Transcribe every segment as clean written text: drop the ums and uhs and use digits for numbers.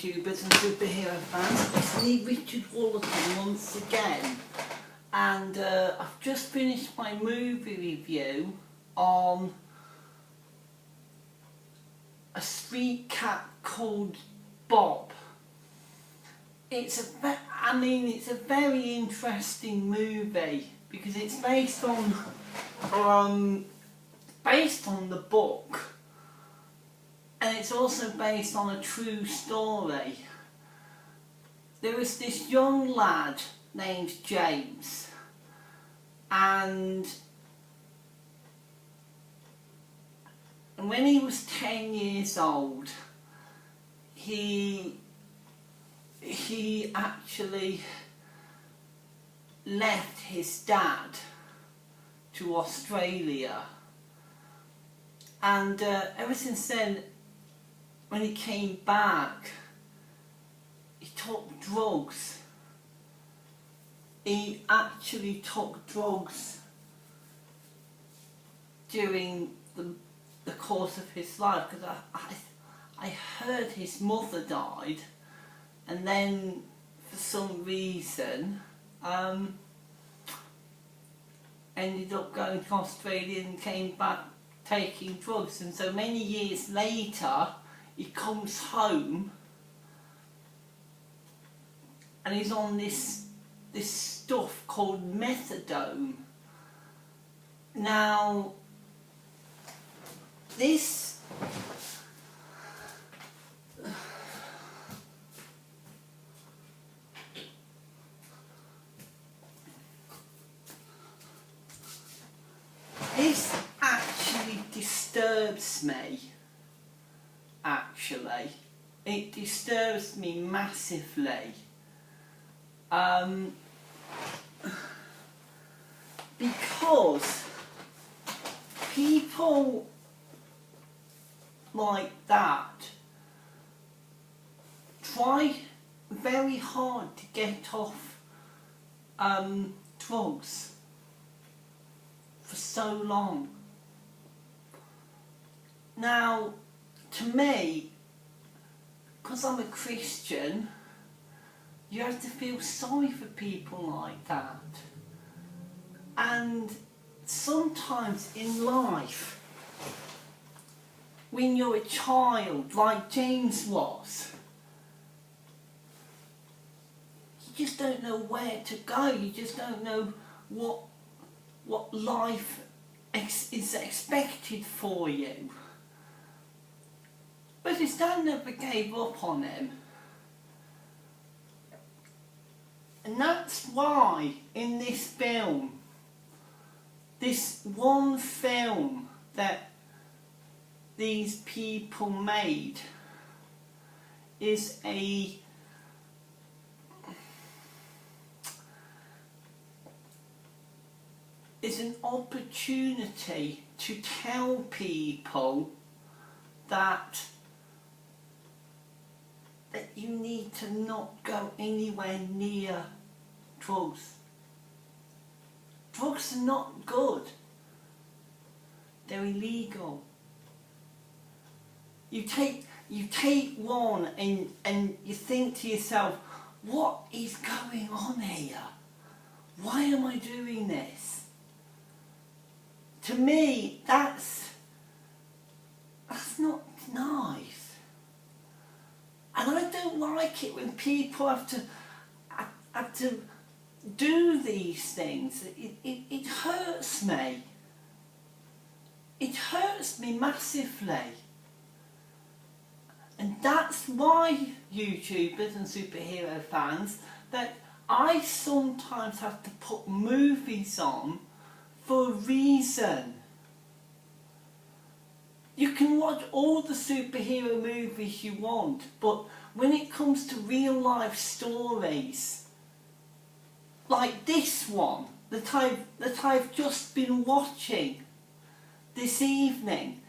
YouTubers and superhero fans, it's me, Richard Wallace, once again, and I've just finished my movie review on a street cat called Bob. It's a very interesting movie because it's based on the book. And it's also based on a true story. There was this young lad named James, and when he was 10 years old, he actually left his dad to Australia, and ever since then, when he came back, he took drugs. He actually took drugs during the course of his life, because I heard his mother died, and then for some reason ended up going to Australia and came back taking drugs, and so many years later he comes home and he's on this stuff called methadone. Now this actually disturbs me. It disturbs me massively, because people like that try very hard to get off drugs for so long. Now, to me, because I'm a Christian, you have to feel sorry for people like that. And sometimes in life, when you're a child, like James was, you just don't know where to go. You just don't know what life is expected for you. But his dad never gave up on him. And that's why in this film, this one film that these people made is an opportunity to tell people that you need to not go anywhere near drugs. Drugs are not good. They're illegal. You take one and you think to yourself, what is going on here? Why am I doing this? To me, that's not nice. And I don't like it when people have to do these things. It hurts me. It hurts me massively. And that's why, YouTubers and superhero fans, that I sometimes have to put movies on for a reason. You can watch all the superhero movies you want, but when it comes to real life stories, like this one that I've just been watching this evening,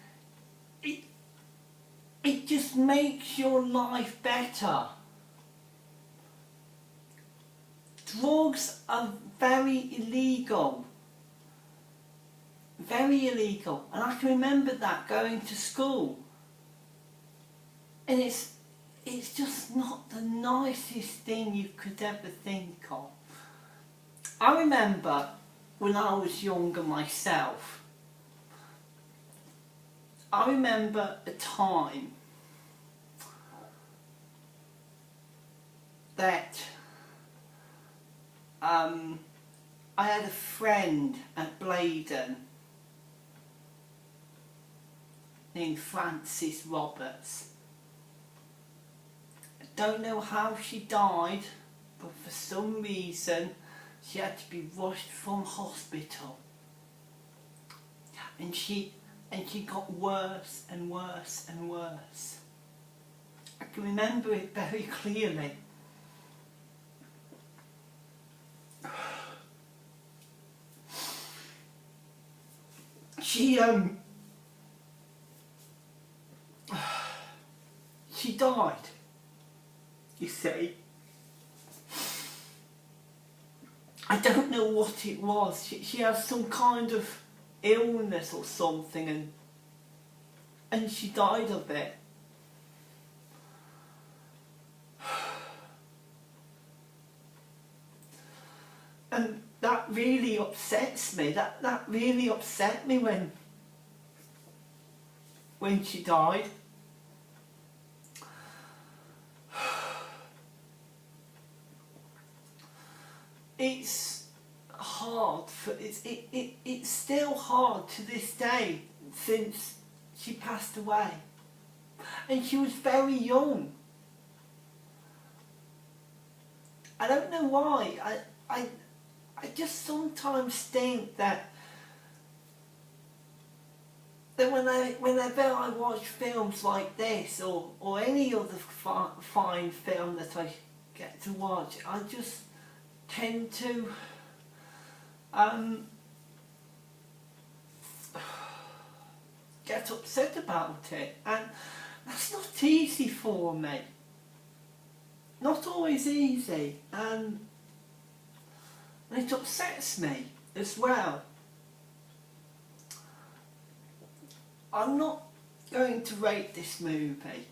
it just makes your life better. Drugs are very illegal. Very illegal. And I can remember that going to school. And it's it's just not the nicest thing you could ever think of. I remember when I was younger myself, I remember a time that I had a friend at Blaydon named Frances Roberts. I don't know how she died, but for some reason she had to be rushed from hospital, and she got worse and worse and worse. I can remember it very clearly. She died, you see. I don't know what it was. She had some kind of illness or something, and she died of it. And that really upsets me. That really upset me when she died. It's hard it's still hard to this day since she passed away, and she was very young. I don't know why. I just sometimes think that whenever I watch films like this or any other fine film that I get to watch, I just tend to get upset about it, and that's not easy for me. Not always easy, and it upsets me as well. I'm not going to rate this movie.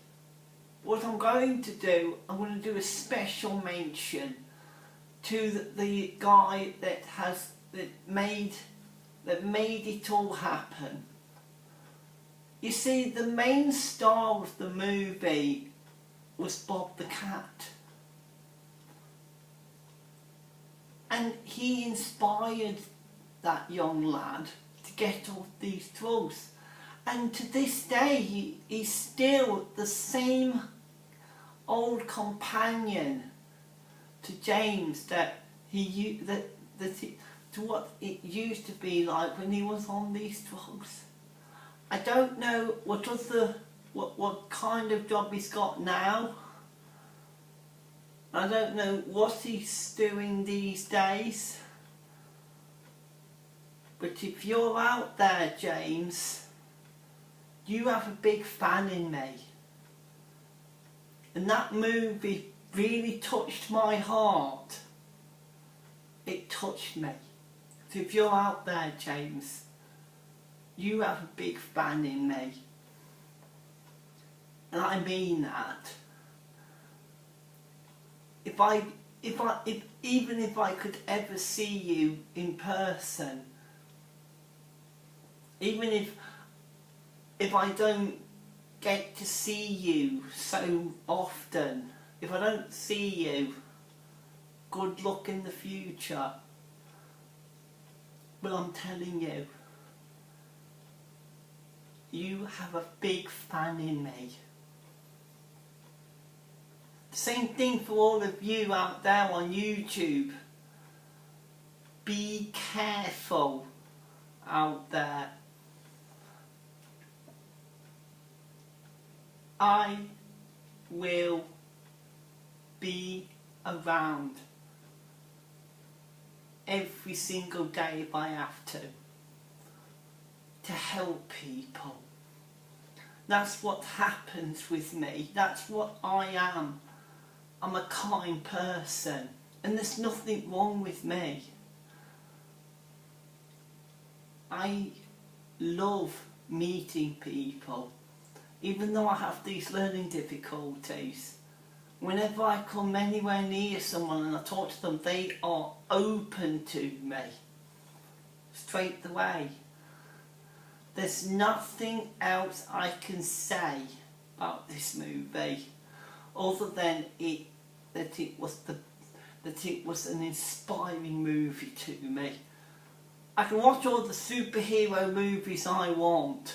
What I'm going to do, I'm going to do a special mention to the guy that made it all happen. You see, the main star of the movie was Bob the Cat, and he inspired that young lad to get off these drugs, and to this day he's still the same old companion to James to what it used to be like when he was on these drugs. I don't know what kind of job he's got now. I don't know what he's doing these days. But if you're out there, James, you have a big fan in me. And that movie really touched my heart. It touched me. So if you're out there, James, you have a big fan in me. And I mean that. Even if I could ever see you in person, even if I don't get to see you so often, if I don't see you, good luck in the future. But I'm telling you, you have a big fan in me. Same thing for all of you out there on YouTube. Be careful out there. I will be around every single day if I have to help people. That's what happens with me. That's what I am. I'm a kind person, and there's nothing wrong with me. I love meeting people, even though I have these learning difficulties. whenever I come anywhere near someone and I talk to them, they are open to me straight away. There's nothing else I can say about this movie other than that it was an inspiring movie to me. I can watch all the superhero movies I want,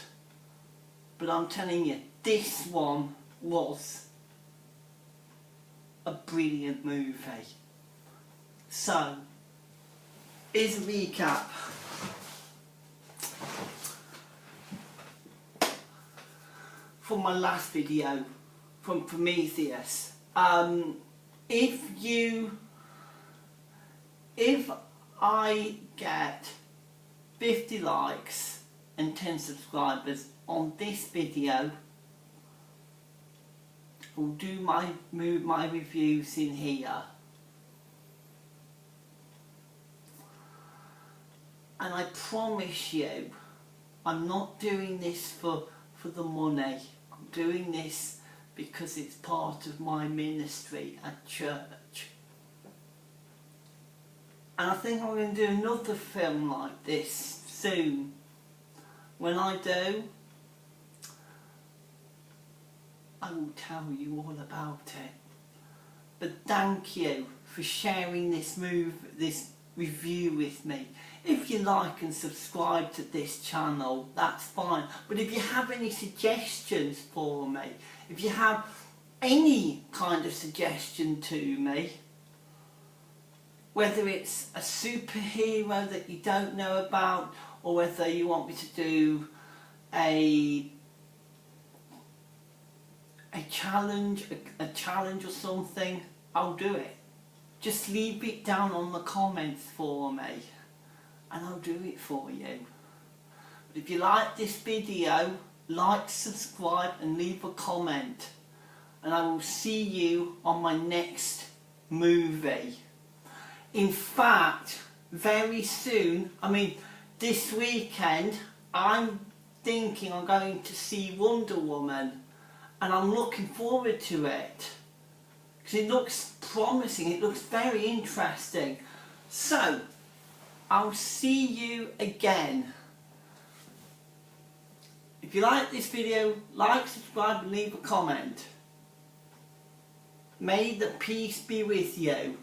but I'm telling you, this one was a brilliant movie. So, here's a recap. From my last video, from Prometheus. If I get 50 likes and 10 subscribers on this video, I'll do my reviews in here. And I promise you, I'm not doing this for the money. I'm doing this because it's part of my ministry at church. And I think I'm going to do another film like this soon. When I do, I will tell you all about it. But thank you for sharing this review with me. If you like and subscribe to this channel, that's fine. But if you have any suggestions for me, if you have any kind of suggestion to me, whether it's a superhero that you don't know about, or whether you want me to do a challenge or something, I'll do it. Just leave it down on the comments for me and I'll do it for you. But if you like this video, like, subscribe and leave a comment, and I will see you on my next movie. In fact, very soon, I mean this weekend, I'm thinking I'm going to see Wonder Woman, and I'm looking forward to it because it looks promising, it looks very interesting. So I'll see you again. If you like this video, like, subscribe and leave a comment. May the peace be with you.